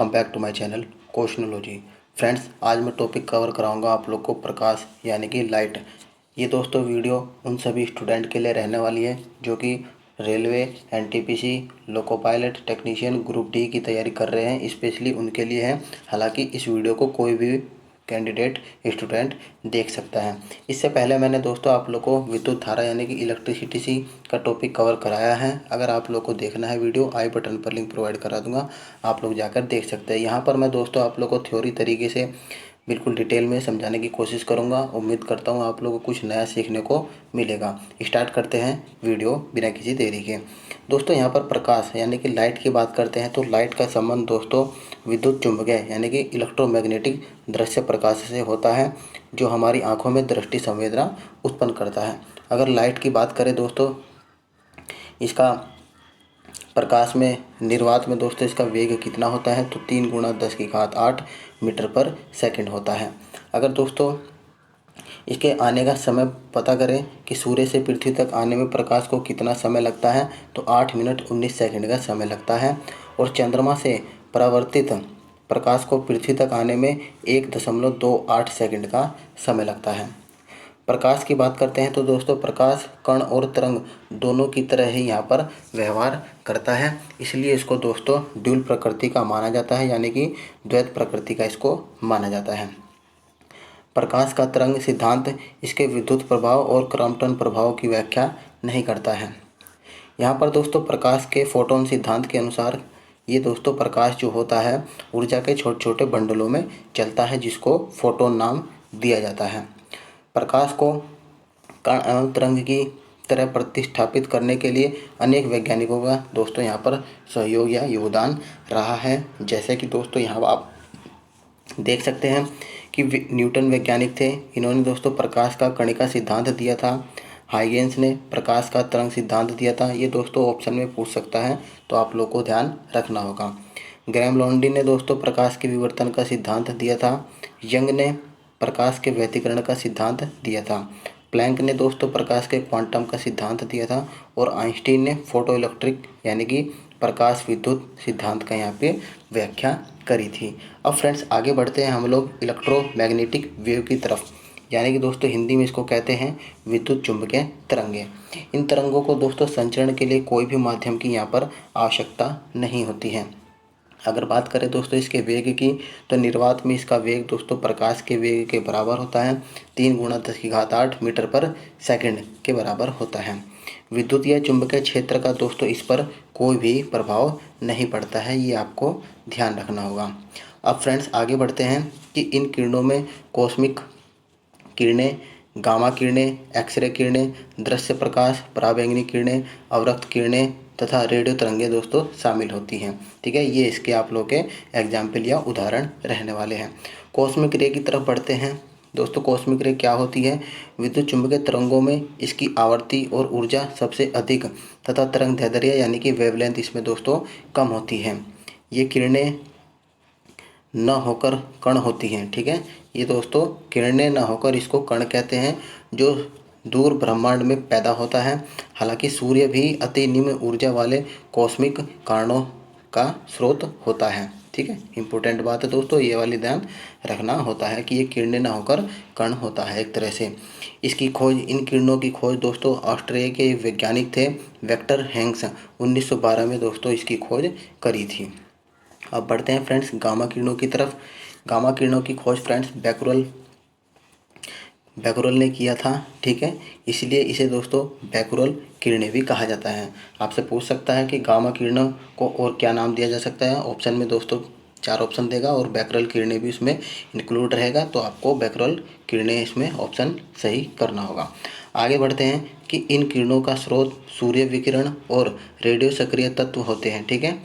Welcome back to my channel Questionology. Friends, आज मैं topic cover कराऊंगा आप लोग को प्रकाश यानी कि लाइट। ये दोस्तों वीडियो उन सभी स्टूडेंट के लिए रहने वाली है जो कि railway, NTPC, loco pilot technician group D की तैयारी कर रहे हैं, स्पेशली उनके लिए है। हालांकि इस वीडियो को कोई भी कैंडिडेट स्टूडेंट देख सकता है। इससे पहले मैंने दोस्तों आप लोग को विद्युत धारा यानी कि इलेक्ट्रिसिटी का टॉपिक कवर कराया है। अगर आप लोग को देखना है वीडियो, आई बटन पर लिंक प्रोवाइड करा दूंगा, आप लोग जाकर देख सकते हैं। यहाँ पर मैं दोस्तों आप लोग को थ्योरी तरीके से बिल्कुल डिटेल में समझाने की कोशिश करूँगा। उम्मीद करता हूँ आप लोगों को कुछ नया सीखने को मिलेगा। स्टार्ट करते हैं वीडियो बिना किसी देरी के। दोस्तों यहाँ पर प्रकाश यानी कि लाइट की बात करते हैं तो लाइट का संबंध दोस्तों विद्युत चुम्बकीय यानी कि इलेक्ट्रोमैग्नेटिक दृश्य प्रकाश से होता है, जो हमारी आंखों में दृष्टि संवेदना उत्पन्न करता है। अगर लाइट की बात करें दोस्तों, इसका प्रकाश में निर्वात में दोस्तों इसका वेग कितना होता है तो 3 × 10⁸ मीटर पर सेकंड होता है। अगर दोस्तों इसके आने का समय पता करें कि सूर्य से पृथ्वी तक आने में प्रकाश को कितना समय लगता है तो 8 मिनट 19 सेकंड का समय लगता है। और चंद्रमा से परावर्तित प्रकाश को पृथ्वी तक आने में 1.28 सेकंड का समय लगता है। प्रकाश की बात करते हैं तो दोस्तों प्रकाश कण और तरंग दोनों की तरह ही यहाँ पर व्यवहार करता है, इसलिए इसको दोस्तों ड्यूल प्रकृति का माना जाता है, यानी कि द्वैत प्रकृति का इसको माना जाता है। प्रकाश का तरंग सिद्धांत इसके विद्युत प्रभाव और क्रॉम्पटन प्रभाव की व्याख्या नहीं करता है। यहाँ पर दोस्तों प्रकाश के फोटोन सिद्धांत के अनुसार ये दोस्तों प्रकाश जो होता है ऊर्जा के छोटे छोटे बंडलों में चलता है, जिसको फोटोन नाम दिया जाता है। प्रकाश को कण एवं तरंग की तरह प्रतिस्थापित करने के लिए अनेक वैज्ञानिकों का दोस्तों यहाँ पर सहयोग या योगदान रहा है। जैसे कि दोस्तों यहाँ आप देख सकते हैं कि न्यूटन वैज्ञानिक थे, इन्होंने दोस्तों प्रकाश का कणिका सिद्धांत दिया था। हाइगेंस ने प्रकाश का तरंग सिद्धांत दिया था। ये दोस्तों ऑप्शन में पूछ सकता है तो आप लोग को ध्यान रखना होगा। ग्रैम लोंडी ने दोस्तों प्रकाश के विवर्तन का सिद्धांत दिया था। यंग ने प्रकाश के व्यतिकरण का सिद्धांत दिया था। प्लैंक ने दोस्तों प्रकाश के क्वांटम का सिद्धांत दिया था। और आइंस्टीन ने फोटो इलेक्ट्रिक यानी कि प्रकाश विद्युत सिद्धांत का यहाँ पे व्याख्या करी थी। अब फ्रेंड्स आगे बढ़ते हैं हम लोग इलेक्ट्रोमैग्नेटिक वेव की तरफ, यानी कि दोस्तों हिंदी में इसको कहते हैं विद्युत चुम्बकीय तरंगे। इन तरंगों को दोस्तों संचरण के लिए कोई भी माध्यम की यहाँ पर आवश्यकता नहीं होती है। अगर बात करें दोस्तों इसके वेग की तो निर्वात में इसका वेग दोस्तों प्रकाश के वेग के बराबर होता है, 3 × 10⁸ मीटर पर सेकंड के बराबर होता है। विद्युत या चुंबकीय क्षेत्र का दोस्तों इस पर कोई भी प्रभाव नहीं पड़ता है, ये आपको ध्यान रखना होगा। अब फ्रेंड्स आगे बढ़ते हैं कि इन किरणों में कॉस्मिक किरणें, गामा किरणें, एक्सरे किरणें, दृश्य प्रकाश, पराबैंगनी किरणें, अवरक्त किरणें तथा रेडियो तरंगें दोस्तों शामिल होती हैं। ठीक है, ये इसके आप लोग के एग्जाम्पल या उदाहरण रहने वाले हैं। कॉस्मिक रे की तरफ बढ़ते हैं। दोस्तों कॉस्मिक रे क्या होती है? विद्युत चुम्बकीय तरंगों में इसकी आवृत्ति और ऊर्जा सबसे अधिक तथा तरंग दैर्ध्य यानी कि वेवलेंथ इसमें दोस्तों कम होती है। ये किरणें न होकर कण होती हैं। ठीक है, ये दोस्तों किरणें न होकर इसको कण कहते हैं, जो दूर ब्रह्मांड में पैदा होता है। हालांकि सूर्य भी अति निम्न ऊर्जा वाले कॉस्मिक कारणों का स्रोत होता है। ठीक है, इंपॉर्टेंट बात है दोस्तों, ये वाली ध्यान रखना होता है कि ये किरणें न होकर कण होता है एक तरह से। इसकी खोज, इन किरणों की खोज दोस्तों ऑस्ट्रेलिया के वैज्ञानिक थे वेक्टर हैंक्स, 1912 में दोस्तों इसकी खोज करी थी। अब बढ़ते हैं फ्रेंड्स गामा किरणों की तरफ। गामा किरणों की खोज फ्रेंड्स बैकुरल ने किया था। ठीक है, इसलिए इसे दोस्तों बैकुरल किरणें भी कहा जाता है। आपसे पूछ सकता है कि गामा किरणों को और क्या नाम दिया जा सकता है। ऑप्शन में दोस्तों 4 ऑप्शन देगा और बैकुरल किरणें भी उसमें इंक्लूड रहेगा, तो आपको बैकुरल किरणें इसमें ऑप्शन सही करना होगा। आगे बढ़ते हैं कि इन किरणों का स्रोत सूर्य विकिरण और रेडियो सक्रिय तत्व होते हैं। ठीक है,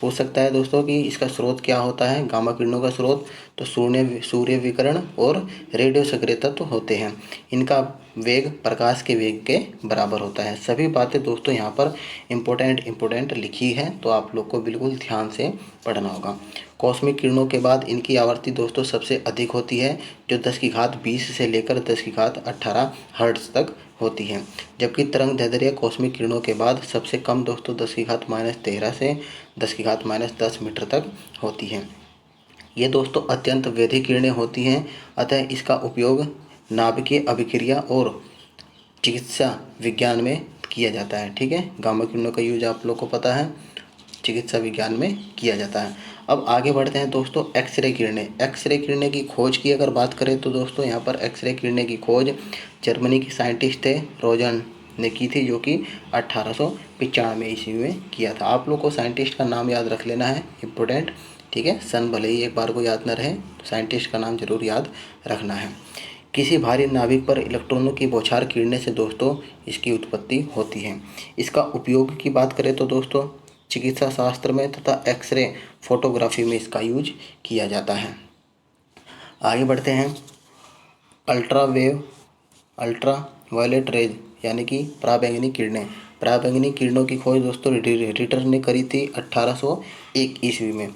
पूछ सकता है दोस्तों कि इसका स्रोत क्या होता है। गामा किरणों का स्रोत तो सूर्य विकिरण और रेडियो सक्रिय तत्व होते हैं। इनका वेग प्रकाश के वेग के बराबर होता है। सभी बातें दोस्तों यहाँ पर इम्पोर्टेंट लिखी है, तो आप लोग को बिल्कुल ध्यान से पढ़ना होगा। कॉस्मिक किरणों के बाद इनकी आवृत्ति दोस्तों सबसे अधिक होती है, जो 10⁻20 से लेकर 10⁻18 हर्ट्ज तक होती है। जबकि तरंग दैर्ध्य कॉस्मिक किरणों के बाद सबसे कम दोस्तों 10⁻13 से 10⁻10 मीटर तक होती है। ये दोस्तों अत्यंत वैधिक किरणें होती हैं, अतः इसका उपयोग नाभिकीय अभिक्रिया और चिकित्सा विज्ञान में किया जाता है। ठीक है, गामा किरणों का यूज आप लोग को पता है, चिकित्सा विज्ञान में किया जाता है। अब आगे बढ़ते हैं दोस्तों एक्सरे किरणें। एक्सरे किरणें की खोज की अगर बात करें तो दोस्तों यहाँ पर एक्सरे किरणें की खोज जर्मनी के साइंटिस्ट थे रोजन ने की थी, जो कि 1895 ईस्वी में किया था। आप लोग को साइंटिस्ट का नाम याद रख लेना है, इम्पोर्टेंट। ठीक है, सन भले ही एक बार को याद न रहे, तो साइंटिस्ट का नाम जरूर याद रखना है। किसी भारी नाभिक पर इलेक्ट्रॉनों की बौछार गिरने से दोस्तों इसकी उत्पत्ति होती है। इसका उपयोग की बात करें तो दोस्तों चिकित्सा शास्त्र में तथा एक्सरे फोटोग्राफी में इसका यूज किया जाता है। आगे बढ़ते हैं। अल्ट्रा वायलेट रेज यानी कि पराबैंगनी किरणें। पराबैंगनी किरणों की खोज दोस्तों रिटर ने करी थी 1801 ईस्वी में।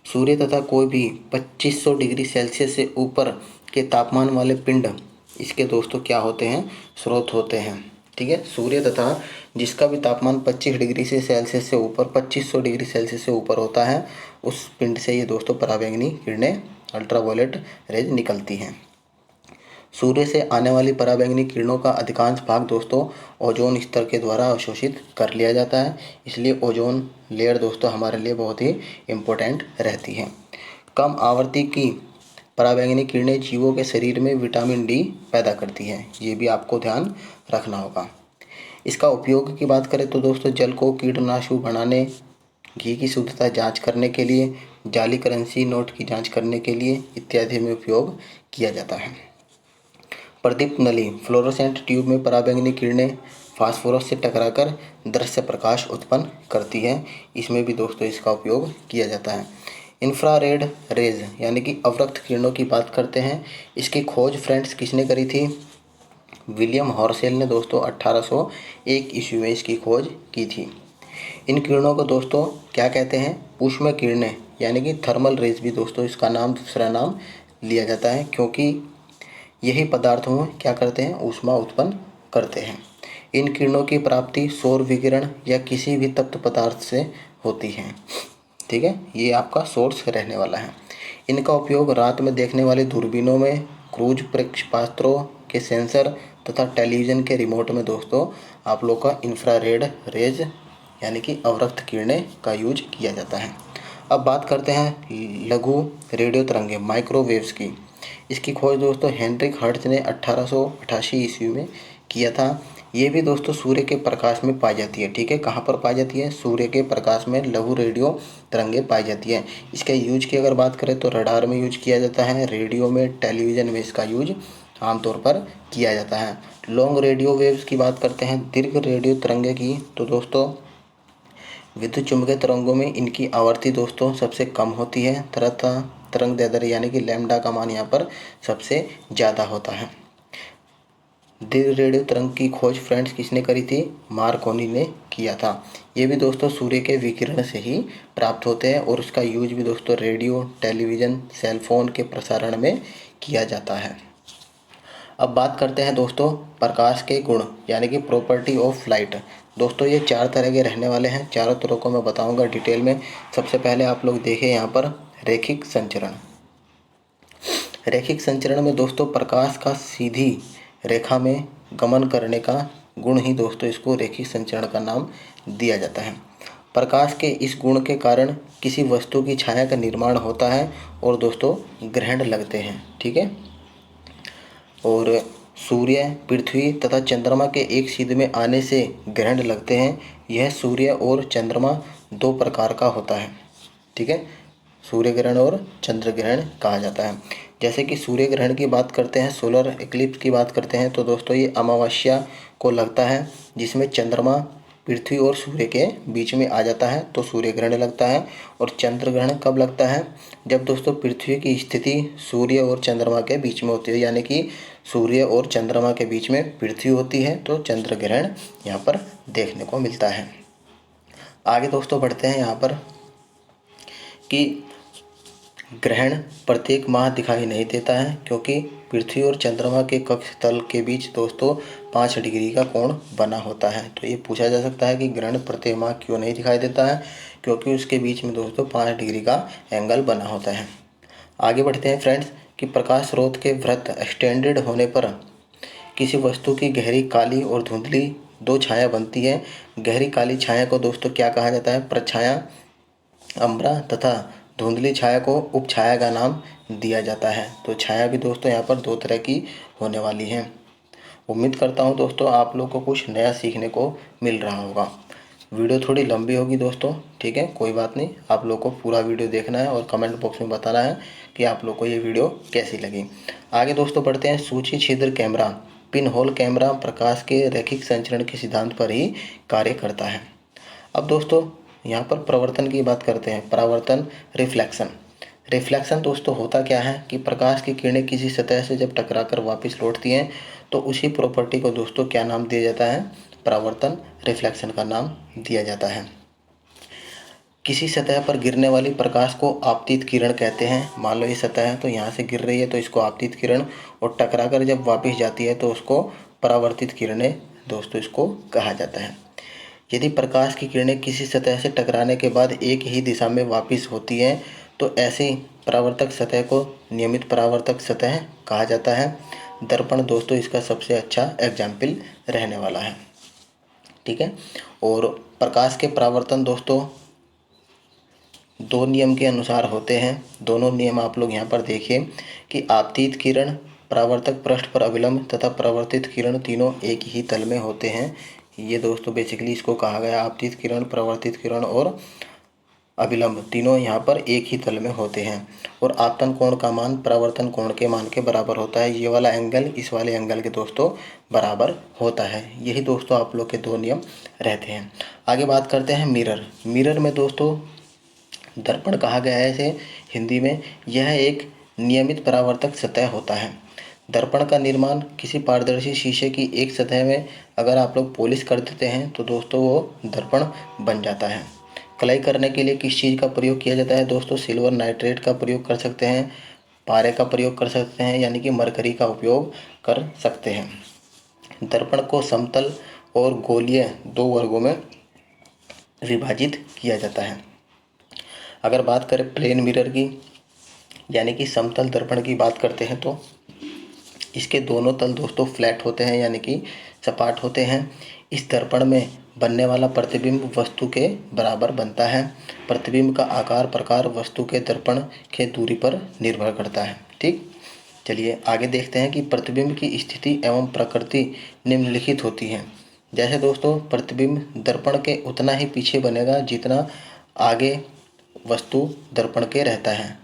सूर्य तथा कोई भी 2500 डिग्री सेल्सियस से ऊपर के तापमान वाले पिंड इसके दोस्तों क्या होते हैं, स्रोत होते हैं। ठीक है, सूर्य तथा जिसका भी तापमान 25 डिग्री से सेल्सियस से ऊपर 2500 डिग्री सेल्सियस से ऊपर होता है, उस पिंड से ये दोस्तों पराबैंगनी किरणें अल्ट्रावायलेट रेज निकलती हैं। सूर्य से आने वाली पराबैंगनी किरणों का अधिकांश भाग दोस्तों ओजोन स्तर के द्वारा अवशोषित कर लिया जाता है, इसलिए ओजोन लेयर दोस्तों हमारे लिए बहुत ही इम्पोर्टेंट रहती है। कम आवृत्ति की पराबैंगनी किरणें जीवों के शरीर में विटामिन डी पैदा करती हैं, ये भी आपको ध्यान रखना होगा। इसका उपयोग की बात करें तो दोस्तों जल को कीटनाशक बनाने, घी की शुद्धता जांच करने के लिए, जाली करेंसी नोट की जांच करने के लिए इत्यादि में उपयोग किया जाता है। प्रदीप्त नली फ्लोरोसेंट ट्यूब में पराबैंगनी किरणें फास्फोरस से टकराकर दृश्य प्रकाश उत्पन्न करती है, इसमें भी दोस्तों इसका उपयोग किया जाता है। इंफ्रारेड रेज यानी कि अवरक्त किरणों की बात करते हैं। इसकी खोज फ्रेंड्स किसने करी थी, विलियम हॉर्सेल ने दोस्तों 1801 ईस्वी में इसकी खोज की थी। इन किरणों को दोस्तों क्या कहते हैं, ऊष्मा किरणें यानी कि थर्मल रेज भी दोस्तों इसका नाम दूसरा नाम लिया जाता है, क्योंकि यही पदार्थों में क्या करते हैं, ऊष्मा उत्पन्न करते हैं। इन किरणों की प्राप्ति सौर विकिरण या किसी भी तप्त पदार्थ से होती है। ठीक है, ये आपका सोर्स रहने वाला है। इनका उपयोग रात में देखने वाली दूरबीनों में, क्रूज प्रक्षेपास्त्रों के सेंसर तथा टेलीविज़न के रिमोट में दोस्तों आप लोग का इंफ्रारेड रेज यानी कि अवरक्त किरणें का यूज किया जाता है। अब बात करते हैं लघु रेडियो तरंगें माइक्रोवेव्स की। इसकी खोज दोस्तों हेनरिक हर्ट्ज ने 1888 ईस्वी में किया था। ये भी दोस्तों सूर्य के प्रकाश में पाई जाती है। ठीक है, कहाँ पर पाई जाती है, सूर्य के प्रकाश में लघु रेडियो तरंगें पाई जाती है। इसके यूज की अगर बात करें तो रडार में यूज किया जाता है, रेडियो में, टेलीविज़न में इसका यूज आमतौर पर किया जाता है। लॉन्ग रेडियो वेव्स की बात करते हैं, दीर्घ रेडियो तरंगे की, तो दोस्तों विद्युत चुम्बकीय तरंगों में इनकी आवृत्ति दोस्तों सबसे कम होती है, तथा तरंग दैर्ध्य यानी कि लैम्डा का मान यहाँ पर सबसे ज़्यादा होता है। दीर्घ रेडियो तरंग की खोज फ्रेंड्स किसने करी थी, मार्कोनी ने किया था। ये भी दोस्तों सूर्य के विकिरण से ही प्राप्त होते हैं और उसका यूज भी दोस्तों रेडियो, टेलीविज़न, सेलफोन के प्रसारण में किया जाता है। अब बात करते हैं दोस्तों प्रकाश के गुण यानी कि प्रॉपर्टी ऑफ लाइट। दोस्तों ये 4 तरह के रहने वाले हैं, चारों तरह को मैं बताऊंगा डिटेल में। सबसे पहले आप लोग देखें यहाँ पर रैखिक संचरण। रैखिक संचरण में दोस्तों प्रकाश का सीधी रेखा में गमन करने का गुण ही दोस्तों इसको रैखिक संचरण का नाम दिया जाता है। प्रकाश के इस गुण के कारण किसी वस्तु की छाया का निर्माण होता है और दोस्तों ग्रहण लगते हैं। ठीक है, और सूर्य, पृथ्वी तथा चंद्रमा के एक सीध में आने से ग्रहण लगते हैं। यह सूर्य और चंद्रमा 2 प्रकार का होता है। ठीक है, सूर्य ग्रहण और चंद्र ग्रहण कहा जाता है। जैसे कि सूर्य ग्रहण की बात करते हैं, सोलर इक्लिप्स की बात करते हैं, तो दोस्तों ये अमावस्या को लगता है, जिसमें चंद्रमा पृथ्वी और सूर्य के बीच में आ जाता है तो सूर्य ग्रहण लगता है। और चंद्र ग्रहण कब लगता है? जब दोस्तों पृथ्वी की स्थिति सूर्य और चंद्रमा के बीच में होती है, यानी कि सूर्य और चंद्रमा के बीच में पृथ्वी होती है तो चंद्र ग्रहण यहाँ पर देखने को मिलता है। आगे दोस्तों बढ़ते हैं यहाँ पर कि ग्रहण प्रत्येक माह दिखाई नहीं देता है, क्योंकि पृथ्वी और चंद्रमा के कक्ष तल के बीच दोस्तों 5 डिग्री का कोण बना होता है। तो ये पूछा जा सकता है कि ग्रहण प्रत्येक माह क्यों नहीं दिखाई देता है? क्योंकि उसके बीच में दोस्तों 5 डिग्री का एंगल बना होता है। आगे बढ़ते हैं फ्रेंड्स कि प्रकाश स्रोत के वृत्त एक्सटेंडेड होने पर किसी वस्तु की गहरी काली और धुंधली 2 छाया बनती है। गहरी काली छाया को दोस्तों क्या कहा जाता है? प्रछाया, अम्बरा, तथा धुंधली छाया को उपछाया का नाम दिया जाता है। तो छाया भी दोस्तों यहाँ पर 2 तरह की होने वाली है। उम्मीद करता हूँ दोस्तों आप लोग को कुछ नया सीखने को मिल रहा होगा। वीडियो थोड़ी लंबी होगी दोस्तों, ठीक है, कोई बात नहीं। आप लोग को पूरा वीडियो देखना है और कमेंट बॉक्स में बताना है कि आप लोग को ये वीडियो कैसी लगी। आगे दोस्तों बढ़ते हैं। सूची छिद्र कैमरा, पिन होल कैमरा प्रकाश के रैखिक संचरण के सिद्धांत पर ही कार्य करता है। अब दोस्तों यहाँ पर प्रवर्तन की बात करते हैं। परावर्तन, रिफ्लेक्शन। रिफ्लेक्शन दोस्तों होता क्या है कि प्रकाश की किरणें किसी सतह से जब टकराकर वापस लौटती हैं तो उसी प्रॉपर्टी को दोस्तों क्या नाम दिया जाता है? परावर्तन, रिफ्लेक्शन का नाम दिया जाता है। किसी सतह पर गिरने वाली प्रकाश को आपतित किरण कहते हैं। मान लो ये सतह है तो यहाँ से गिर रही है तो इसको आपतित किरण, और टकराकर जब वापस जाती है तो उसको परावर्तित किरणें दोस्तों इसको कहा जाता है। यदि प्रकाश की किरणें किसी सतह से टकराने के बाद एक ही दिशा में वापस होती हैं तो ऐसी परावर्तक सतह को नियमित परावर्तक सतह कहा जाता है। दर्पण दोस्तों इसका सबसे अच्छा एग्जाम्पल रहने वाला है, ठीक है। और प्रकाश के परावर्तन दोस्तों 2 नियम के अनुसार होते हैं। दोनों नियम आप लोग यहाँ पर देखिए कि आपतित किरण, परावर्तक पृष्ठ पर अभिलंब तथा परावर्तित किरण तीनों एक ही तल में होते हैं। ये दोस्तों बेसिकली इसको कहा गया आपतित किरण, परावर्तित किरण और अभिलंब तीनों यहाँ पर एक ही तल में होते हैं। और आपतन कोण का मान परावर्तन कोण के मान के बराबर होता है। ये वाला एंगल इस वाले एंगल के दोस्तों बराबर होता है। यही दोस्तों आप लोग के 2 नियम रहते हैं। आगे बात करते हैं मिरर। मिरर में दोस्तों दर्पण कहा गया है इसे हिंदी में। यह एक नियमित परावर्तक सतह होता है। दर्पण का निर्माण किसी पारदर्शी शीशे की एक सतह में अगर आप लोग पॉलिश कर देते हैं तो दोस्तों वो दर्पण बन जाता है। कलाई करने के लिए किस चीज़ का प्रयोग किया जाता है दोस्तों? सिल्वर नाइट्रेट का प्रयोग कर सकते हैं, पारे का प्रयोग कर सकते हैं, यानी कि मरकरी का उपयोग कर सकते हैं। दर्पण को समतल और गोलीय 2 वर्गों में विभाजित किया जाता है। अगर बात करें प्लेन मिरर की, यानी कि समतल दर्पण की बात करते हैं तो इसके दोनों तल दोस्तों फ्लैट होते हैं, यानी कि सपाट होते हैं। इस दर्पण में बनने वाला प्रतिबिंब वस्तु के बराबर बनता है। प्रतिबिंब का आकार प्रकार वस्तु के दर्पण के दूरी पर निर्भर करता है, ठीक। चलिए आगे देखते हैं कि प्रतिबिंब की स्थिति एवं प्रकृति निम्नलिखित होती है। जैसे दोस्तों प्रतिबिंब दर्पण के उतना ही पीछे बनेगा जितना आगे वस्तु दर्पण के रहता है।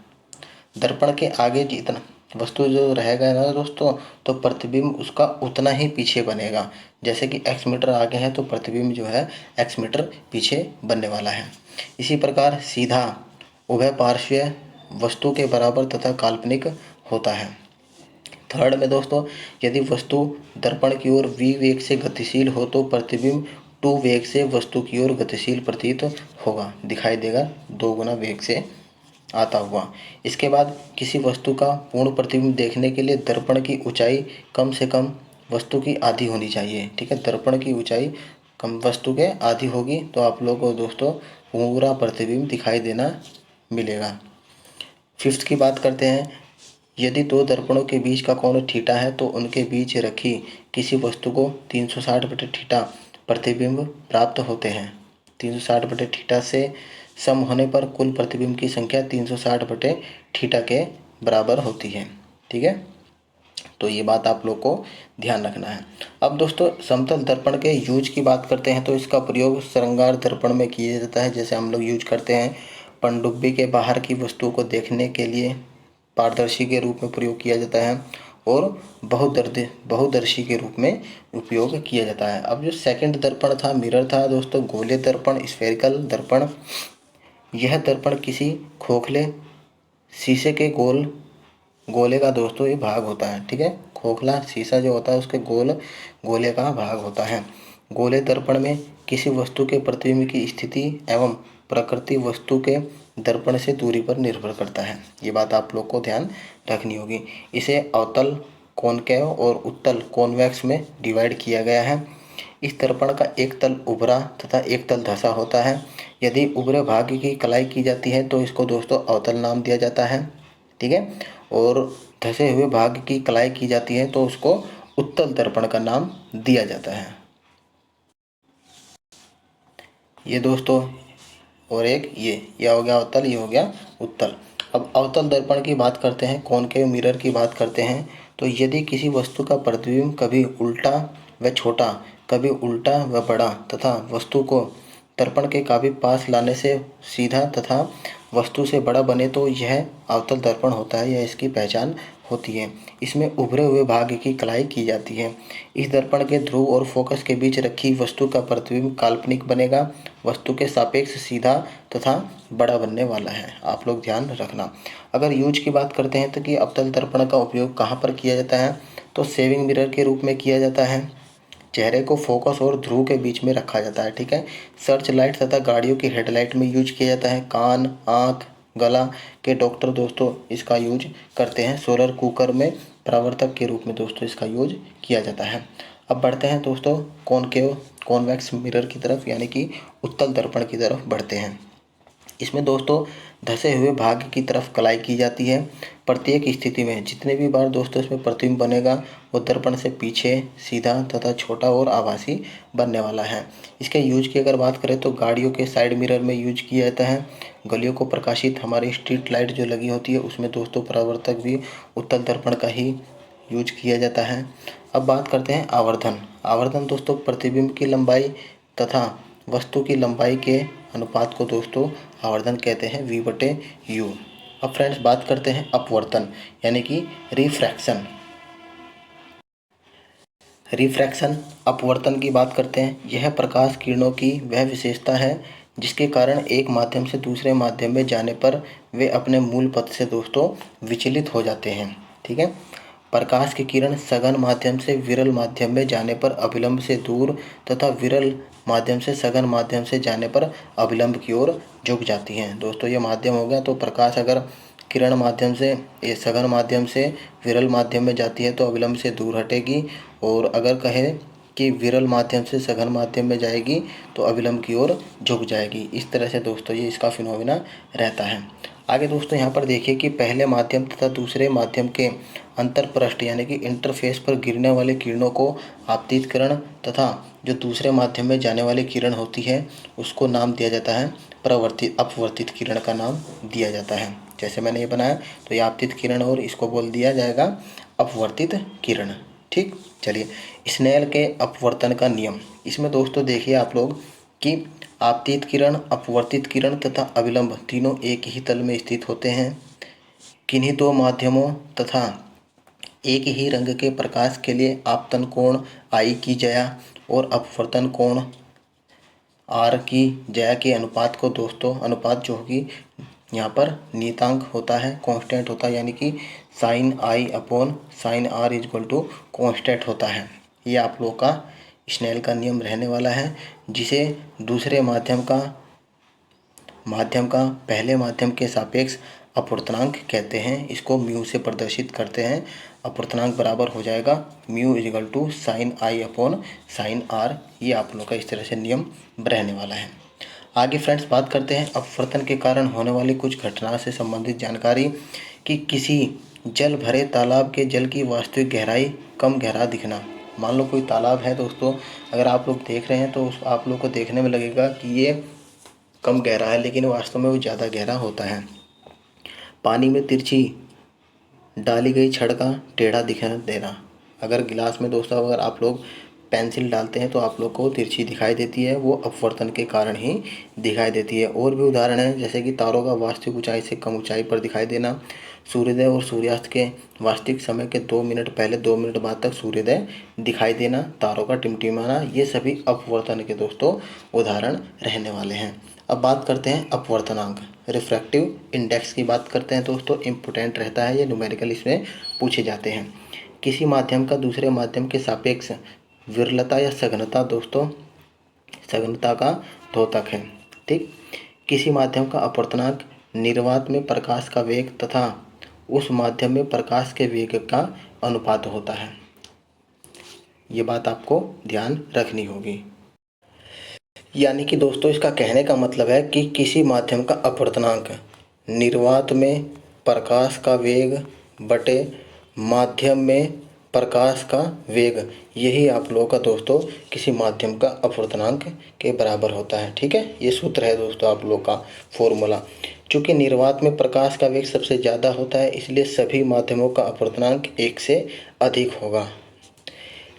दर्पण के आगे जितना वस्तु जो रहेगा ना दोस्तों तो प्रतिबिंब उसका उतना ही पीछे बनेगा। जैसे कि x मीटर आगे है तो प्रतिबिंब जो है x मीटर पीछे बनने वाला है। इसी प्रकार सीधा उभय पार्श्वीय वस्तु के बराबर तथा काल्पनिक होता है। थर्ड में दोस्तों यदि वस्तु दर्पण की ओर v वेग से गतिशील हो तो प्रतिबिंब 2 वेग से वस्तु की ओर गतिशील प्रतीत होगा, दिखाई देगा 2 गुना वेग से आता हुआ। इसके बाद किसी वस्तु का पूर्ण प्रतिबिंब देखने के लिए दर्पण की ऊंचाई कम से कम वस्तु की आधी होनी चाहिए, ठीक है। दर्पण की ऊंचाई कम वस्तु के आधी होगी तो आप लोगों को दोस्तों पूरा प्रतिबिंब दिखाई देना मिलेगा। फिफ्थ की बात करते हैं। यदि 2 दर्पणों के बीच का कोण थीटा है तो उनके बीच रखी किसी वस्तु को 360/थीटा प्रतिबिंब प्राप्त होते हैं। 360/थीटा से सम होने पर कुल प्रतिबिंब की संख्या 360/थीटा के बराबर होती है, ठीक है। तो ये बात आप लोग को ध्यान रखना है। अब दोस्तों समतल दर्पण के यूज की बात करते हैं तो इसका प्रयोग श्रृंगार दर्पण में किया जाता है। जैसे हम लोग यूज करते हैं पनडुब्बी के बाहर की वस्तुओं को देखने के लिए पारदर्शी के रूप में प्रयोग किया जाता है। और बहुदर्शी के रूप में उपयोग किया जाता है। अब जो सेकंड दर्पण था, मिरर था दोस्तों, गोले दर्पण, स्फेरिकल दर्पण। यह दर्पण किसी खोखले शीशे के गोले का दोस्तों ये भाग होता है। ठीक है, खोखला शीशा जो होता है उसके गोले का भाग होता है। गोले दर्पण में किसी वस्तु के प्रतिबिंब की स्थिति एवं प्रकृति वस्तु के दर्पण से दूरी पर निर्भर करता है। ये बात आप लोग को ध्यान रखनी होगी। इसे अवतल कॉनकेव और उत्तल कॉन्वेक्स में डिवाइड किया गया है। इस दर्पण का एक तल उभरा तथा एक तल धंसा होता है। यदि उभरे भाग की कलाई की जाती है तो इसको दोस्तों अवतल नाम दिया जाता है। ठीक है, और धंसे हुए भाग की कलाई की जाती है तो उसको उत्तल दर्पण का नाम दिया जाता है। ये दोस्तों, और एक ये हो गया अवतल, ये हो गया उत्तल। अब अवतल दर्पण की बात करते हैं, कॉनकेव मिरर की बात करते हैं। तो यदि किसी वस्तु का प्रतिबिंब कभी उल्टा व छोटा, कभी उल्टा व बड़ा तथा वस्तु को दर्पण के काफी पास लाने से सीधा तथा वस्तु से बड़ा बने तो यह अवतल दर्पण होता है, यह इसकी पहचान होती है। इसमें उभरे हुए भाग की कलाई की जाती है। इस दर्पण के ध्रुव और फोकस के बीच रखी वस्तु का प्रतिबिंब काल्पनिक बनेगा, वस्तु के सापेक्ष सीधा तथा बड़ा बनने वाला है। आप लोग ध्यान रखना। अगर यूज की बात करते हैं तो कि अवतल दर्पण का उपयोग कहाँ पर किया जाता है, तो सेविंग मिरर के रूप में किया जाता है। चेहरे को फोकस और ध्रुव के बीच में रखा जाता है। ठीक है, सर्च लाइट तथा गाड़ियों की हेडलाइट में यूज किया जाता है। कान, आँख, गला के डॉक्टर दोस्तों इसका यूज करते हैं। सोलर कुकर में परावर्तक के रूप में दोस्तों इसका यूज किया जाता है। अब बढ़ते हैं दोस्तों कॉनकेव कॉन्वेक्स मिरर की तरफ, यानी कि उत्तल दर्पण की तरफ बढ़ते हैं। इसमें दोस्तों धंसे हुए भाग की तरफ कलाई की जाती है। प्रत्येक स्थिति में जितने भी बार दोस्तों इसमें प्रतिबिंब बनेगा वो दर्पण से पीछे, सीधा तथा छोटा और आभासी बनने वाला है। इसके यूज की अगर बात करें तो गाड़ियों के साइड मिरर में यूज किया जाता है। गलियों को प्रकाशित हमारी स्ट्रीट लाइट जो लगी होती है उसमें दोस्तों परावर्तक भी उत्तल दर्पण का ही यूज किया जाता है। अब बात करते हैं आवर्धन। आवर्धन दोस्तों प्रतिबिंब की लंबाई तथा वस्तु की लंबाई के अनुपात को दोस्तों आवर्धन कहते हैं, V/U। अब फ्रेंड्स बात करते हैं अपवर्तन यानी कि रिफ्रैक्शन। रिफ्रैक्शन अपवर्तन की बात करते हैं। यह प्रकाश किरणों की वह विशेषता है जिसके कारण एक माध्यम से दूसरे माध्यम में जाने पर वे अपने मूल पथ से दोस्तों विचलित हो जाते हैं। ठीक है, प्रकाश की किरण सघन माध्यम से विरल माध्यम में जाने पर अभिलंब से दूर तथा विरल माध्यम से सघन माध्यम से जाने पर अभिलंब की ओर झुक जाती हैं। दोस्तों ये माध्यम हो गया। तो प्रकाश अगर किरण माध्यम से, ये सघन माध्यम से विरल माध्यम में जाती है तो अभिलंब से दूर हटेगी, और अगर कहें कि विरल माध्यम से सघन माध्यम में जाएगी तो अभिलंब की ओर झुक जाएगी। इस तरह से दोस्तों ये इसका फिनोमिना रहता है। आगे दोस्तों यहाँ पर देखिए कि पहले माध्यम तथा दूसरे माध्यम के अंतरपृष्ठ यानी कि इंटरफेस पर गिरने वाले किरणों को आपतित किरण तथा जो दूसरे माध्यम में जाने वाली किरण होती है उसको नाम दिया जाता है अपवर्तित किरण का नाम दिया जाता है। जैसे मैंने ये बनाया तो ये आपतित किरण और इसको बोल दिया जाएगा अपवर्तित किरण। ठीक, चलिए स्नेल के अपवर्तन का नियम। इसमें दोस्तों देखिए आप लोग कि आपतित किरण, अपवर्तित किरण तथा अभिलंब तीनों एक ही तल में स्थित होते हैं। किन्हीं दो माध्यमों तथा एक ही रंग के प्रकाश के लिए आपतन कोण I की जया और अपवर्तन कोण R की जया के अनुपात को दोस्तों, अनुपात जो होगी यहाँ पर नियतांक होता है, कांस्टेंट होता है, यानी कि sine I/sin R equal to constant होता है। ये आप लोग का स्नेल का नियम रहने वाला है, जिसे दूसरे माध्यम का पहले माध्यम के सापेक्ष अपवर्तनांक कहते हैं। इसको म्यू से प्रदर्शित करते हैं। अपवर्तनांक बराबर हो जाएगा mu equal to sine I/sin R। ये आप लोग का इस तरह से नियम रहने वाला है। आगे फ्रेंड्स बात करते हैं अपवर्तन के कारण होने वाली कुछ घटना से संबंधित जानकारी, कि किसी जल भरे तालाब के जल की वास्तविक गहराई कम गहरा दिखना। मान लो कोई तालाब है दोस्तों, अगर आप लोग देख रहे हैं तो आप लोग को देखने में लगेगा कि ये कम गहरा है, लेकिन वास्तव में वो ज़्यादा गहरा होता है। पानी में तिरछी डाली गई छड़ का टेढ़ा दिखाई देना। अगर गिलास में दोस्तों अगर आप लोग पेंसिल डालते हैं तो आप लोग को तिरछी दिखाई देती है, वो अपवर्तन के कारण ही दिखाई देती है। और भी उदाहरण हैं, जैसे कि तारों का वास्तविक ऊंचाई से कम ऊंचाई पर दिखाई देना, सूर्योदय और सूर्यास्त के वास्तविक समय के 2 मिनट पहले 2 मिनट बाद तक सूर्योदय दिखाई देना, तारों का टिमटिमाना, ये सभी अपवर्तन के दोस्तों उदाहरण रहने वाले हैं। अब बात करते हैं अपवर्तनांक, रिफ्रैक्टिव इंडेक्स की बात करते हैं दोस्तों। इम्पोर्टेंट रहता है, ये न्यूमेरिकल इसमें पूछे जाते हैं। किसी माध्यम का दूसरे माध्यम के सापेक्ष विरलता या सघनता दोस्तों सघनता का द्योतक है। ठीक। किसी माध्यम का अपवर्तनांक निर्वात में प्रकाश का वेग तथा उस माध्यम में प्रकाश के वेग का अनुपात होता है। ये बात आपको ध्यान रखनी होगी। यानी कि दोस्तों इसका कहने का मतलब है कि किसी माध्यम का अपवर्तनांक निर्वात में प्रकाश का वेग बटे माध्यम में प्रकाश का वेग, यही आप लोगों का दोस्तों किसी माध्यम का अपवर्तनांक के बराबर होता है। ठीक है, ये सूत्र है दोस्तों आप लोग का फॉर्मूला। चूँकि निर्वात में प्रकाश का वेग सबसे ज़्यादा होता है, इसलिए सभी माध्यमों का अपवर्तनांक 1 से अधिक होगा।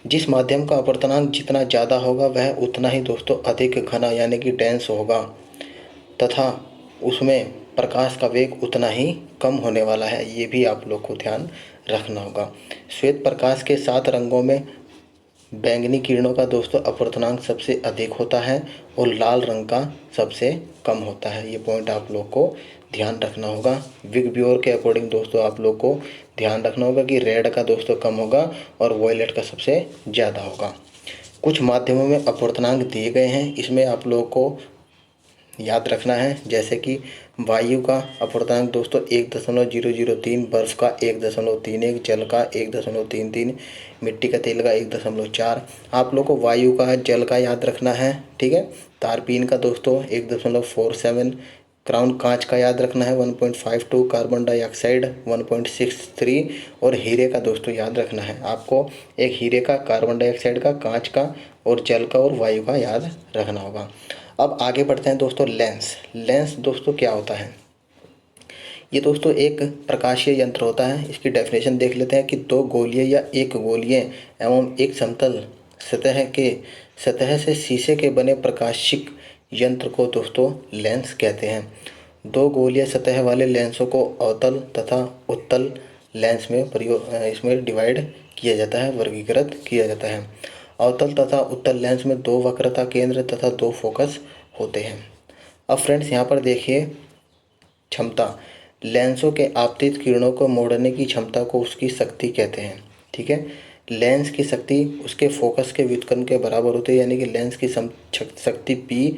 जिस माध्यम का अपवर्तनांक जितना ज़्यादा होगा वह उतना ही दोस्तों अधिक घना यानी कि डेंस होगा तथा उसमें प्रकाश का वेग उतना ही कम होने वाला है। ये भी आप लोग को ध्यान रखना होगा। श्वेत प्रकाश के 7 रंगों में बैंगनी किरणों का दोस्तों अपवर्तनांक सबसे अधिक होता है और लाल रंग का सबसे कम होता है। ये पॉइंट आप लोग को ध्यान रखना होगा। विग ब्योर के अकॉर्डिंग दोस्तों आप लोग को ध्यान रखना होगा कि रेड का दोस्तों कम होगा और वॉयलेट का सबसे ज़्यादा होगा। कुछ माध्यमों में अपवर्तनांक दिए गए हैं, इसमें आप लोग को याद रखना है। जैसे कि वायु का अपवर्तनांक दोस्तों 1.003, बर्फ़ का 1.31, जल का 1.33, मिट्टी का तेल का 1.4। आप लोग को वायु का जल का याद रखना है। ठीक है। तारपीन का दोस्तों 1.47, क्राउन कांच का याद रखना है 1.52, कार्बन डाइऑक्साइड 1.63 और हीरे का दोस्तों याद रखना है आपको। एक हीरे का, कार्बन डाइऑक्साइड का, कांच का और जल का और वायु का याद रखना होगा। अब आगे बढ़ते हैं दोस्तों। लेंस दोस्तों क्या होता है? ये दोस्तों एक प्रकाशीय यंत्र होता है। इसकी डेफिनेशन देख लेते हैं कि 2 गोलीय या एक गोलीय एवं एक समतल सतह से शीशे के बने प्रकाशिक यंत्र को दोस्तों लेंस कहते हैं। 2 गोलीय सतह वाले लेंसों को अवतल तथा उत्तल लेंस में इसमें डिवाइड किया जाता है, वर्गीकृत किया जाता है। अवतल तथा उत्तल लेंस में 2 वक्रता केंद्र तथा 2 फोकस होते हैं। अब फ्रेंड्स यहाँ पर देखिए क्षमता, लेंसों के आपतित किरणों को मोड़ने की क्षमता को उसकी शक्ति कहते हैं। ठीक है। लेंस की शक्ति उसके फोकस के व्युत्क्रम के बराबर होती है, यानी कि लेंस की शक्ति P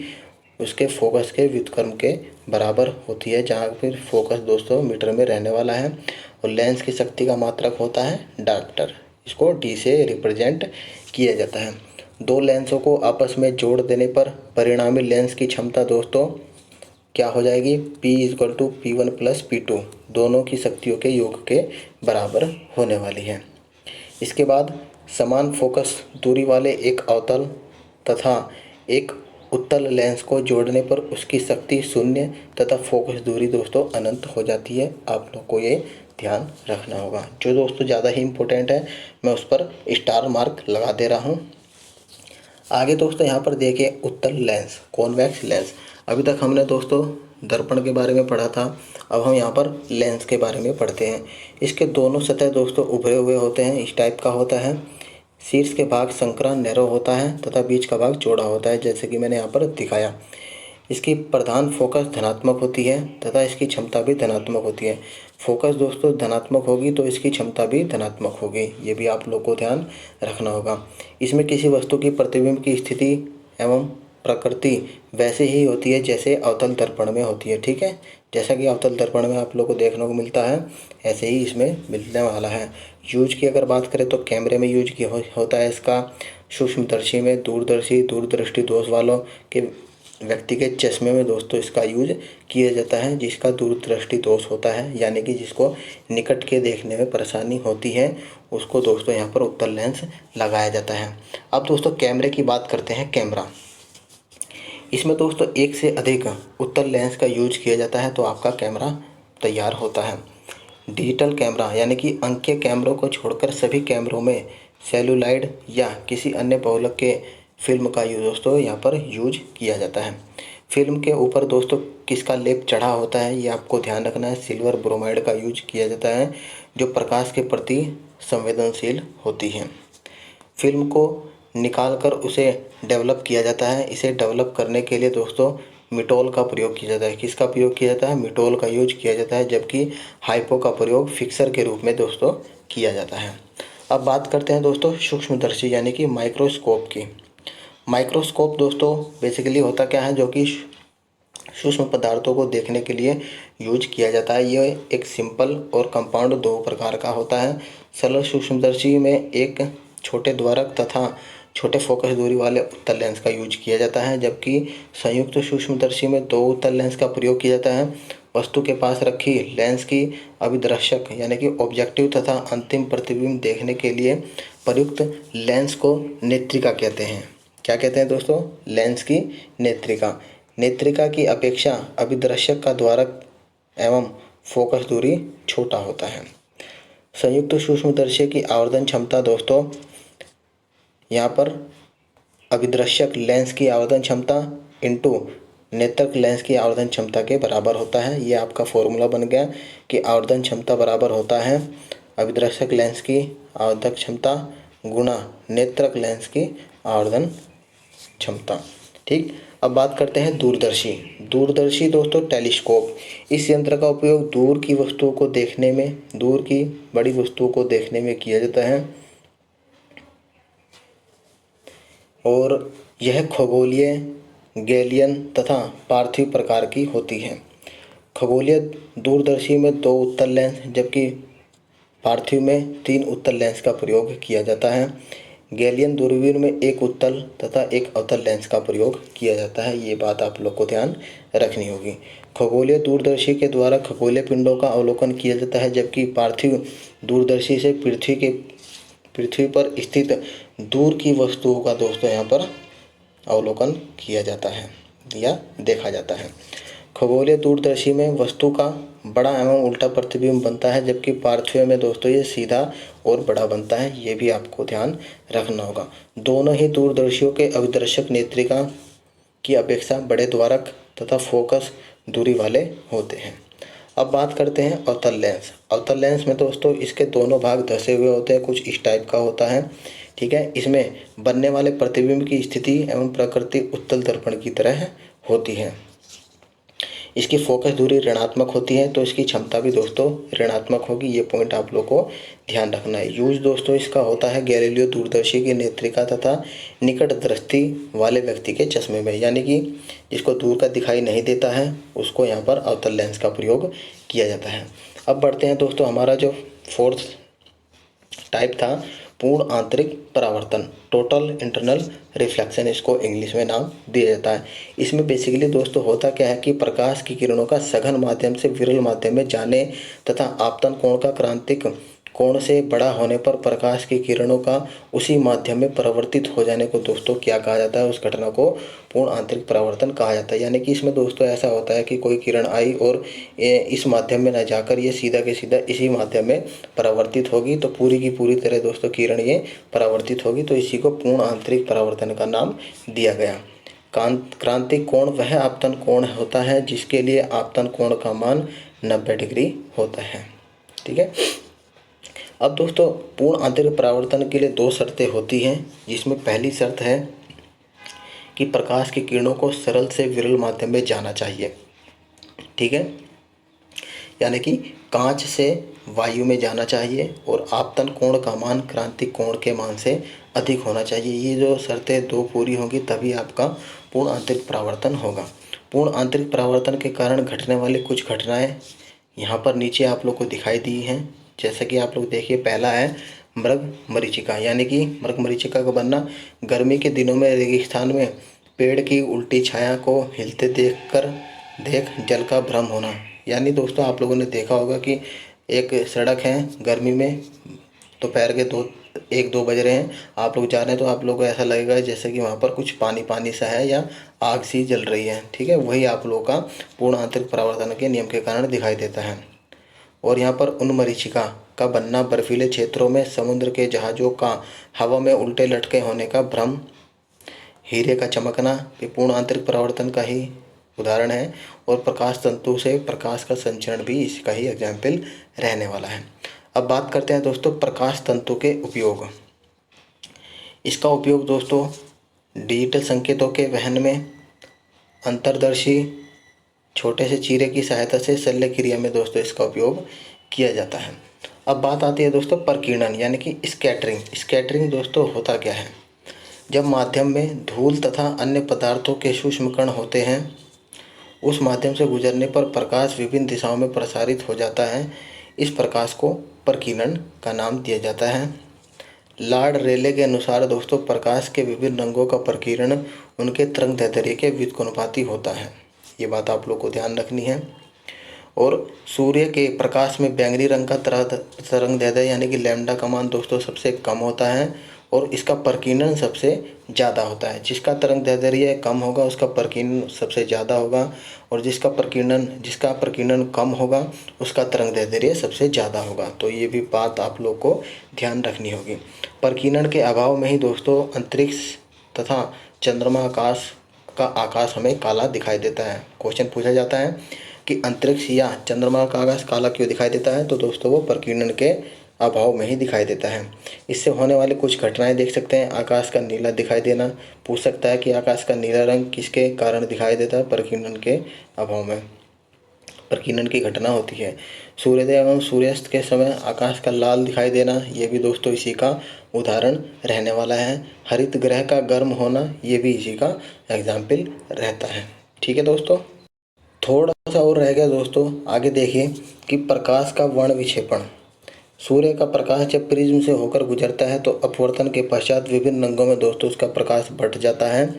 उसके फोकस के व्युत्क्रम के बराबर होती है, जहाँ फिर फोकस दोस्तों मीटर में रहने वाला है। और लेंस की शक्ति का मात्रक होता है डायप्टर, इसको D से रिप्रेजेंट किया जाता है। 2 लेंसों को आपस में जोड़ देने पर परिणामी लेंस की क्षमता दोस्तों क्या हो जाएगी? P = P1 + P2, दोनों की शक्तियों के योग के बराबर होने वाली है। इसके बाद समान फोकस दूरी वाले एक अवतल तथा एक उत्तल लेंस को जोड़ने पर उसकी शक्ति 0 तथा फोकस दूरी दोस्तों अनंत हो जाती है। आप लोग को ये ध्यान रखना होगा। जो दोस्तों ज़्यादा ही इम्पोर्टेंट है मैं उस पर स्टार मार्क लगा दे रहा हूँ। आगे दोस्तों यहाँ पर देखिए उत्तल लेंस, कॉन्वेक्स लेंस। अभी तक हमने दोस्तों दर्पण के बारे में पढ़ा था, अब हम यहाँ पर लेंस के बारे में पढ़ते हैं। इसके दोनों सतह दोस्तों उभरे हुए होते हैं, इस टाइप का होता है। शीर्ष के भाग संकरा नैरो होता है तथा बीच का भाग चौड़ा होता है, जैसे कि मैंने यहाँ पर दिखाया। इसकी प्रधान फोकस धनात्मक होती है तथा इसकी क्षमता भी धनात्मक होती है। फोकस दोस्तों धनात्मक होगी तो इसकी क्षमता भी धनात्मक होगी, ये भी आप लोग को ध्यान रखना होगा। इसमें किसी वस्तु की प्रतिबिंब की स्थिति एवं प्रकृति वैसे ही होती है जैसे अवतल दर्पण में होती है। ठीक है, जैसा कि अवतल दर्पण में आप लोग को देखने को मिलता है, ऐसे ही इसमें मिलने वाला है। यूज की अगर बात करें तो कैमरे में यूज किया होता है इसका, सूक्ष्मदर्शी में, दूरदृष्टि दोष वालों के व्यक्ति के चश्मे में दोस्तों इसका यूज किया जाता है, जिसका दूरदृष्टि दोष होता है, यानी कि जिसको निकट के देखने में परेशानी होती है, उसको दोस्तों यहाँ पर उत्तल लेंस लगाया जाता है। अब दोस्तों कैमरे की बात करते हैं। कैमरा, इसमें दोस्तों एक से अधिक उत्तल लेंस का यूज किया जाता है तो आपका कैमरा तैयार होता है। डिजिटल कैमरा यानी कि अंकीय कैमरों को छोड़कर सभी कैमरों में सेलुलाइड या किसी अन्य बहुलक के फिल्म का यूज दोस्तों यहाँ पर यूज किया जाता है। फिल्म के ऊपर दोस्तों किसका लेप चढ़ा होता है ये आपको ध्यान रखना है। सिल्वर ब्रोमाइड का यूज किया जाता है जो प्रकाश के प्रति संवेदनशील होती है। फिल्म को निकाल कर उसे डेवलप किया जाता है। इसे डेवलप करने के लिए दोस्तों मिटोल का प्रयोग किया जाता है। किसका प्रयोग किया जाता है? मिटोल का यूज किया जाता है, जबकि हाइपो का प्रयोग फिक्सर के रूप में दोस्तों किया जाता है। अब बात करते हैं दोस्तों सूक्ष्मदर्शी यानी कि माइक्रोस्कोप की। माइक्रोस्कोप दोस्तों बेसिकली होता क्या है, जो कि सूक्ष्म पदार्थों को देखने के लिए यूज किया जाता है। ये एक सिंपल और कंपाउंड दो प्रकार का होता है। सरल सूक्ष्मदर्शी में एक छोटे द्वारक तथा छोटे फोकस दूरी वाले उत्तल लेंस का यूज किया जाता है, जबकि संयुक्त सूक्ष्मदर्शी में दो उत्तल लेंस का प्रयोग किया जाता है। वस्तु के पास रखी लेंस की अभिदर्शक यानी कि ऑब्जेक्टिव तथा अंतिम प्रतिबिंब देखने के लिए प्रयुक्त लेंस को नेत्रिका कहते हैं। क्या कहते हैं दोस्तों? लेंस की नेत्रिका। नेत्रिका की अपेक्षा अभिदर्शक का द्वारक एवं फोकस दूरी छोटा होता है। संयुक्त सूक्ष्मदर्शी की आवर्धन क्षमता दोस्तों यहाँ पर अभिदर्शक लेंस की आवर्धन क्षमता इंटू नेत्रक लेंस की आवर्धन क्षमता के बराबर होता है। ये आपका फॉर्मूला बन गया कि आवर्धन क्षमता बराबर होता है अभिदर्शक लेंस की आवर्धन क्षमता गुणा नेत्रक लेंस की आवर्धन क्षमता। ठीक, अब बात करते हैं दूरदर्शी। दूरदर्शी दोस्तों टेलीस्कोप। इस यंत्र का उपयोग दूर की वस्तुओं को देखने में, दूर की बड़ी वस्तुओं को देखने में किया जाता है और यह खगोलीय, गैलियन तथा पार्थिव प्रकार की होती है। खगोलीय दूरदर्शी में दो उत्तल लेंस जबकि पार्थिव में तीन उत्तल लेंस का प्रयोग किया जाता है। गैलियन दूरबीन में एक उत्तल तथा एक अवतल लेंस का प्रयोग किया जाता है। ये बात आप लोग को ध्यान रखनी होगी। खगोलीय दूरदर्शी के द्वारा खगोलीय पिंडों का अवलोकन किया जाता है, जबकि पार्थिव दूरदर्शी से पृथ्वी पर स्थित दूर की वस्तुओं का दोस्तों यहाँ पर अवलोकन किया जाता है या देखा जाता है। खगोलीय दूरदर्शी में वस्तु का बड़ा एवं उल्टा प्रतिबिंब बनता है, जबकि पार्थिव में दोस्तों ये सीधा और बड़ा बनता है। ये भी आपको ध्यान रखना होगा। दोनों ही दूरदर्शियों के अभिदर्शक नेत्रिका की अपेक्षा बड़े द्वारक तथा फोकस दूरी वाले होते हैं। अब बात करते हैं अवतल लेंस। अवतल लेंस में दोस्तों इसके दोनों भाग धसे हुए होते हैं, कुछ इस टाइप का होता है। ठीक है, इसमें बनने वाले प्रतिबिंब की स्थिति एवं प्रकृति उत्तल दर्पण की तरह होती है। इसकी फोकस दूरी ऋणात्मक होती है तो इसकी क्षमता भी दोस्तों ऋणात्मक होगी। ये पॉइंट आप लोग को ध्यान रखना है। यूज दोस्तों इसका होता है गैलीलियो दूरदर्शी की नेत्रिका तथा निकट दृष्टि वाले व्यक्ति के चश्मे में, यानी कि जिसको दूर का दिखाई नहीं देता है उसको यहाँ पर अवतल लेंस का प्रयोग किया जाता है। अब बढ़ते हैं दोस्तों, हमारा जो फोर्थ टाइप था पूर्ण आंतरिक परावर्तन, टोटल इंटरनल रिफ्लेक्शन इसको इंग्लिश में नाम दिया जाता है। इसमें बेसिकली दोस्तों होता क्या है कि प्रकाश की किरणों का सघन माध्यम से विरल माध्यम में जाने तथा आपतन कोण का क्रांतिक कोण से बड़ा होने पर प्रकाश की किरणों का उसी माध्यम में परावर्तित हो जाने को दोस्तों क्या कहा जाता है? उस घटना को पूर्ण आंतरिक परावर्तन कहा जाता है। यानी कि इसमें दोस्तों ऐसा होता है कि कोई किरण आई और इस माध्यम में न जाकर ये सीधा के सीधा इसी माध्यम में परावर्तित होगी तो पूरी की पूरी तरह दोस्तों किरण ये परावर्तित होगी, तो इसी को पूर्ण आंतरिक परावर्तन का नाम दिया गया। क्रांतिक कोण वह आपतन कोण होता है जिसके लिए आपतन कोण का मान 90 डिग्री होता है। ठीक है, अब दोस्तों पूर्ण आंतरिक परावर्तन के लिए दो शर्तें होती हैं, जिसमें पहली शर्त है कि प्रकाश की किरणों को सरल से विरल माध्यम में जाना चाहिए। ठीक है, यानी कि कांच से वायु में जाना चाहिए और आपतन कोण का मान क्रांतिक कोण के मान से अधिक होना चाहिए। ये जो शर्तें दो पूरी होंगी तभी आपका पूर्ण आंतरिक परावर्तन होगा। पूर्ण आंतरिक परावर्तन के कारण घटने वाली कुछ घटनाएं यहाँ पर नीचे आप लोग को दिखाई दी हैं। जैसा कि आप लोग देखिए, पहला है मृग मरीचिका, यानी कि मृग मरीचिका का बनना गर्मी के दिनों में रेगिस्तान में पेड़ की उल्टी छाया को हिलते देख जल का भ्रम होना। यानी दोस्तों आप लोगों ने देखा होगा कि एक सड़क है, गर्मी में दोपहर के 1-2 बज रहे हैं, आप लोग जा रहे हैं तो आप लोगों को ऐसा लगेगा जैसे कि वहाँ पर कुछ पानी पानी सा है या आग सी जल रही है। ठीक है, वही आप लोगों का पूर्ण आंतरिक परावर्तन के नियम के कारण दिखाई देता है। और यहाँ पर उन मरीचिका का बनना, बर्फीले क्षेत्रों में समुद्र के जहाज़ों का हवा में उल्टे लटके होने का भ्रम, हीरे का चमकना भी पूर्ण आंतरिक परावर्तन का ही उदाहरण है। और प्रकाश तंतु से प्रकाश का संचरण भी इसका ही एग्जाम्पल रहने वाला है। अब बात करते हैं दोस्तों प्रकाश तंतु के उपयोग। इसका उपयोग दोस्तों डिजिटल संकेतों के वहन में, अंतर्दर्शी छोटे से चीरे की सहायता से शल्य क्रिया में दोस्तों इसका उपयोग किया जाता है। अब बात आती है दोस्तों प्रकीर्णन यानी कि स्कैटरिंग। स्कैटरिंग दोस्तों होता क्या है? जब माध्यम में धूल तथा अन्य पदार्थों के सूक्ष्म कण होते हैं, उस माध्यम से गुजरने पर प्रकाश विभिन्न दिशाओं में प्रसारित हो जाता है। इस प्रकाश को प्रकीर्णन का नाम दिया जाता है। लॉर्ड रेले के अनुसार दोस्तों प्रकाश के विभिन्न रंगों का प्रकीर्णन उनके तरंगदैर्ध्य के व्युत्क्रमानुपाती होता है। ये बात आप लोग को ध्यान रखनी है। और सूर्य के प्रकाश में बैंगनी रंग का तरंगदैर्ध्य यानी कि लैम्डा का मान दोस्तों सबसे कम होता है और इसका प्रकीर्णन सबसे ज़्यादा होता है। जिसका तरंगदैर्ध्य कम होगा उसका प्रकीर्णन सबसे ज़्यादा होगा, और जिसका प्रकीर्णन कम होगा उसका तरंगदैर्ध्य सबसे ज़्यादा होगा। तो ये भी बात आप लोग को ध्यान रखनी होगी। प्रकीर्णन के अभाव में ही दोस्तों अंतरिक्ष तथा चंद्रमा आकाश हमें काला दिखाई देता है। क्वेश्चन पूछा जाता है कि अंतरिक्ष या चंद्रमा का आकाश काला क्यों दिखाई देता है, तो दोस्तों वो प्रकीर्णन के अभाव में ही दिखाई देता है। इससे होने वाली कुछ घटनाएं देख सकते हैं। आकाश का नीला दिखाई देना, पूछ सकता है कि आकाश का नीला रंग किसके कारण दिखाई देता है? प्रकीर्णन के अभाव में प्रकीर्णन की घटना होती है। सूर्योदय एवं सूर्यास्त के समय आकाश का लाल दिखाई देना, ये भी दोस्तों इसी का उदाहरण रहने वाला है। हरित ग्रह का गर्म होना, ये भी इसी का एग्जाम्पल रहता है। ठीक है दोस्तों, थोड़ा सा और रह गया दोस्तों। आगे देखिए कि प्रकाश का वर्ण विक्षेपण। सूर्य का प्रकाश जब प्रिज्म से होकर गुजरता है तो अपवर्तन के पश्चात विभिन्न रंगों में दोस्तों उसका प्रकाश बट जाता है,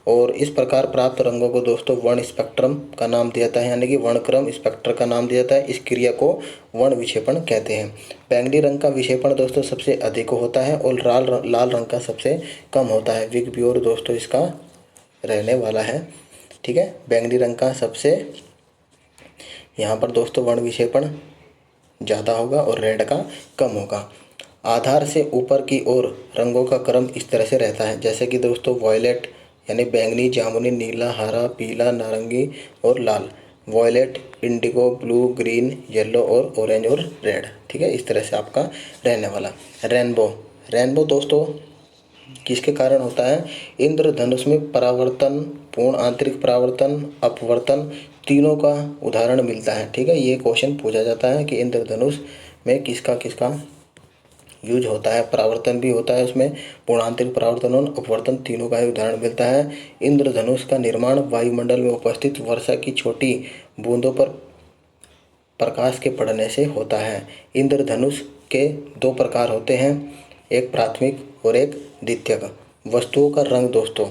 और इस प्रकार प्राप्त रंगों को दोस्तों वर्ण स्पेक्ट्रम का नाम दिया जाता है, यानी कि वर्णक्रम स्पेक्ट्र का नाम दिया जाता है। इस क्रिया को वर्ण विक्षेपण कहते हैं। बैंगनी रंग का विक्षेपण दोस्तों सबसे अधिक होता है और लाल रंग का सबसे कम होता है। विगब्योर दोस्तों इसका रहने वाला है। ठीक है, बैंगनी रंग का सबसे यहाँ पर दोस्तों वर्ण विक्षेपण ज़्यादा होगा और रेड का कम होगा। आधार से ऊपर की ओर रंगों का क्रम इस तरह से रहता है, जैसे कि दोस्तों वॉयलेट यानी बैंगनी, जामुनी, नीला, हरा, पीला, नारंगी और लाल। Violet, indigo, blue, green, yellow और ऑरेंज और रेड। ठीक है, इस तरह से आपका रहने वाला। रेनबो दोस्तों किसके कारण होता है? इंद्रधनुष में परावर्तन, पूर्ण आंतरिक परावर्तन, अपवर्तन तीनों का उदाहरण मिलता है। ठीक है, ये क्वेश्चन पूछा जाता है कि इंद्रधनुष में किसका किसका यूज होता है। परावर्तन भी होता है उसमें, पूर्णांतरिक परावर्तन और अपवर्तन तीनों का ही उदाहरण मिलता है। इंद्रधनुष का निर्माण वायुमंडल में उपस्थित वर्षा की छोटी बूंदों पर प्रकाश के पड़ने से होता है। इंद्रधनुष के दो प्रकार होते हैं, एक प्राथमिक और एक द्वितीयक। वस्तुओं का रंग दोस्तों,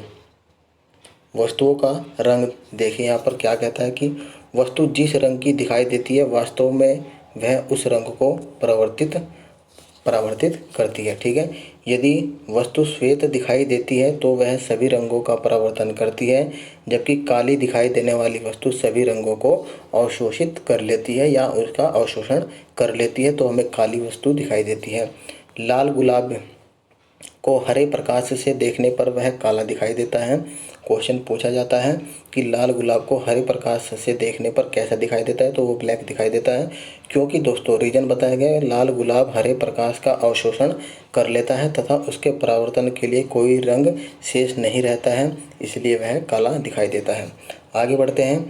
वस्तुओं का रंग देखिए यहाँ पर क्या कहता है कि वस्तु जिस रंग की दिखाई देती है वास्तव में वह उस रंग को परावर्तित करती है। ठीक है, यदि वस्तु श्वेत दिखाई देती है तो वह सभी रंगों का परावर्तन करती है, जबकि काली दिखाई देने वाली वस्तु सभी रंगों को अवशोषित कर लेती है या उसका अवशोषण कर लेती है, तो हमें काली वस्तु दिखाई देती है। लाल गुलाब को हरे प्रकाश से देखने पर वह काला दिखाई देता है। क्वेश्चन पूछा जाता है कि लाल गुलाब को हरे प्रकाश से देखने पर कैसा दिखाई देता है, तो वो ब्लैक दिखाई देता है, क्योंकि दोस्तों रीजन बताया गया है, लाल गुलाब हरे प्रकाश का अवशोषण कर लेता है तथा उसके परावर्तन के लिए कोई रंग शेष नहीं रहता है, इसलिए वह काला दिखाई देता है। आगे बढ़ते हैं।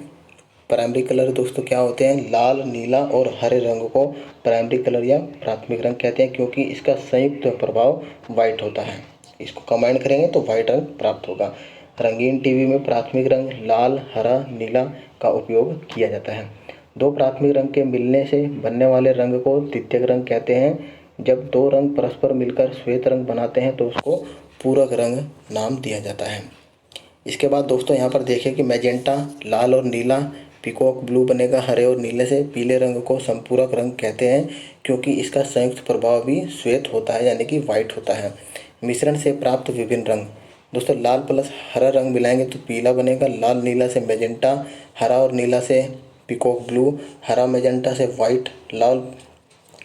प्राइमरी कलर दोस्तों क्या होते हैं? लाल, नीला और हरे रंग को प्राइमरी कलर या प्राथमिक रंग कहते हैं, क्योंकि इसका संयुक्त प्रभाव वाइट होता है। इसको कंबाइन करेंगे तो वाइट रंग प्राप्त होगा। रंगीन टीवी में प्राथमिक रंग लाल, हरा, नीला का उपयोग किया जाता है। दो प्राथमिक रंग के मिलने से बनने वाले रंग को द्वितीयक रंग कहते हैं। जब दो रंग परस्पर मिलकर श्वेत रंग बनाते हैं तो उसको पूरक रंग नाम दिया जाता है। इसके बाद दोस्तों यहाँ पर देखिए कि मैजेंटा लाल और नीला, पीकॉक ब्लू बनेगा हरे और नीले से। पीले रंग को संपूरक रंग कहते हैं, क्योंकि इसका संयुक्त प्रभाव भी श्वेत होता है, यानी कि वाइट होता है। मिश्रण से प्राप्त विभिन्न रंग दोस्तों, लाल प्लस हरा रंग मिलाएंगे तो पीला बनेगा। लाल नीला से मैजेंटा, हरा और नीला से पीकॉक ब्लू, हरा मैजेंटा से वाइट, लाल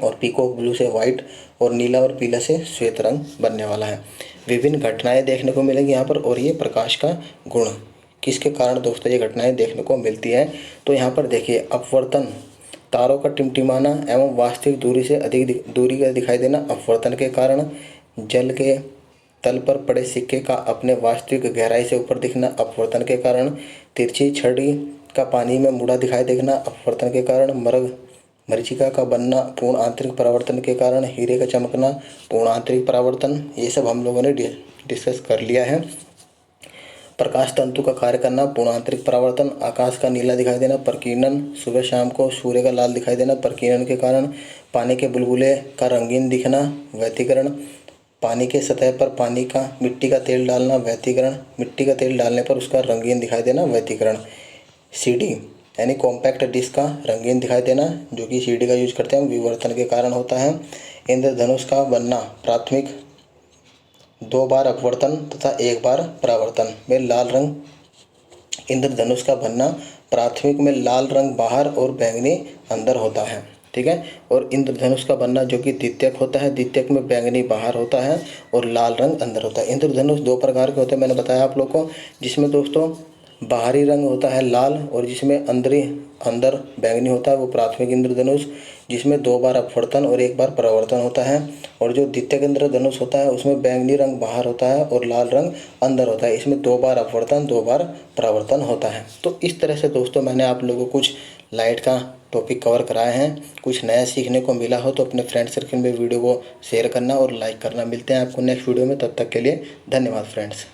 और पीकॉक ब्लू से वाइट और नीला और पीला से श्वेत रंग बनने वाला है। विभिन्न घटनाएं देखने को मिलेंगी यहाँ पर। और ये प्रकाश का गुण किसके कारण दोस्तों ये घटनाएं देखने को मिलती है, तो यहाँ पर देखिए अपवर्तन, तारों का टिमटिमाना एवं वास्तविक दूरी से अधिक दूरी का दिखाई देना अपवर्तन के कारण, जल के तल पर पड़े सिक्के का अपने वास्तविक गहराई से ऊपर दिखना अपवर्तन के कारण, तिरछी छड़ी का पानी में मुड़ा दिखाई देना अपवर्तन के कारण, मरीचिका का बनना पूर्ण आंतरिक परावर्तन के कारण, हीरे का चमकना पूर्ण आंतरिक परावर्तन। ये सब हम लोगों ने डिस्कस कर लिया है। प्रकाश तंतु का कार्य करना पूर्ण आंतरिक परावर्तन, आकाश का नीला दिखाई देना प्रकीर्णन, सुबह शाम को सूर्य का लाल दिखाई देना प्रकीर्णन के कारण, पानी के बुलबुले का रंगीन दिखना व्यतिकरण, पानी के सतह पर पानी का मिट्टी का तेल डालना व्यतिकरण, मिट्टी का तेल डालने पर उसका रंगीन दिखाई देना व्यतिकरण। सीडी यानी कॉम्पैक्ट डिस्क का रंगीन दिखाई देना, जो कि सीडी का यूज करते हैं, विवर्तन के कारण होता है। इंद्रधनुष का बनना प्राथमिक 2 बार अपवर्तन तथा 1 बार परावर्तन में लाल रंग, इंद्रधनुष का बनना प्राथमिक में लाल रंग बाहर और बैंगनी अंदर होता है, ठीक है। और इंद्रधनुष का बनना जो कि द्वितीयक होता है, द्वितीयक में बैंगनी बाहर होता है और लाल रंग अंदर होता है। इंद्रधनुष 2 प्रकार के होते हैं, मैंने बताया आप लोग को, जिसमें दोस्तों बाहरी रंग होता है लाल और जिसमें अंदर बैंगनी होता है वो प्राथमिक इंद्रधनुष, जिसमें 2 बार अपवर्तन और 1 बार परावर्तन होता है। और जो द्वितीयक इंद्रधनुष होता है उसमें बैंगनी रंग बाहर होता है और लाल रंग अंदर होता है, इसमें 2 बार अपवर्तन 2 बार परावर्तन होता है। तो इस तरह से दोस्तों मैंने आप लोगों को कुछ लाइट का टॉपिक कवर कराए हैं। कुछ नया सीखने को मिला हो तो अपने फ्रेंड सर्कल में वीडियो को शेयर करना और लाइक करना। मिलते हैं आपको नेक्स्ट वीडियो में, तब तक के लिए धन्यवाद फ्रेंड्स।